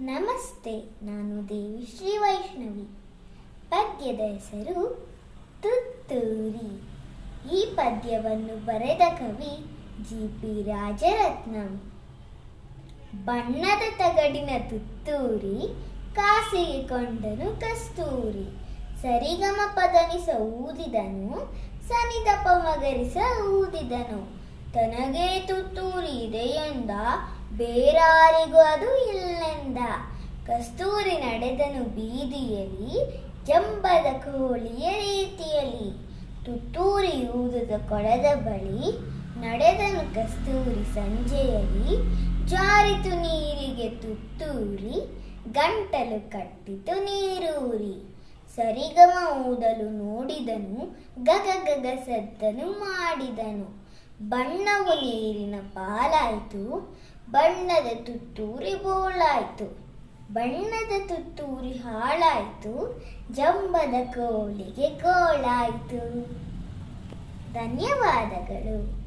ನಮಸ್ತೆ, ನಾನು ದೇವಿಶ್ರೀ ವೈಷ್ಣವಿ. ಪದ್ಯದ ಹೆಸರು ತುತ್ತೂರಿ. ಈ ಪದ್ಯವನ್ನು ಬರೆದ ಕವಿ ಜಿ.ಪಿ. ರಾಜರತ್ನಂ. ಬಣ್ಣದ ತಗಡಿನ ತುತ್ತೂರಿ, ಕಾಸಿಗೆ ಕೊಂಡನು ಕಸ್ತೂರಿ. ಸರಿಗಮ ಪದನಿಸ ಊದಿದನು, ಸನಿದಪ ಮಗರಿಸ ಊದಿದನು. ತನಗೇ ತುತ್ತೂರಿ ಇದೆಯೆಂದ, ಬೇರಾರಿಗೂ ಅದು ಇಲ್ಲೆಂದ. ಕಸ್ತೂರಿ ನಡೆದನು ಬೀದಿಯಲ್ಲಿ, ಜಂಬದ ಕೋಳಿಯ ರೀತಿಯಲ್ಲಿ. ತುತ್ತೂರಿ ಊದುದ ಕೊಳದ ಬಳಿ, ನಡೆದನು ಕಸ್ತೂರಿ ಸಂಜೆಯಲ್ಲಿ. ಜಾರಿತು ನೀರಿಗೆ ತುತ್ತೂರಿ, ಗಂಟಲು ಕಟ್ಟಿತು ನೀರೂರಿ. ಸರಿಗಮ ಊದಲು ನೋಡಿದನು, ಗಗ ಗಗ ಸದ್ದನು ಮಾಡಿದನು. ಬಣ್ಣವು ನೀರಿನ ಪಾಲಾಯ್ತು, ಬಣ್ಣದ ತುತ್ತೂರಿ ಬೋಳಾಯ್ತು. ಬಣ್ಣದ ತುತ್ತೂರಿ ಹಾಳಾಯ್ತು, ಜಂಬದ ಕೋಳಿಗೆ ಗೋಳಾಯ್ತು. ಧನ್ಯವಾದಗಳು.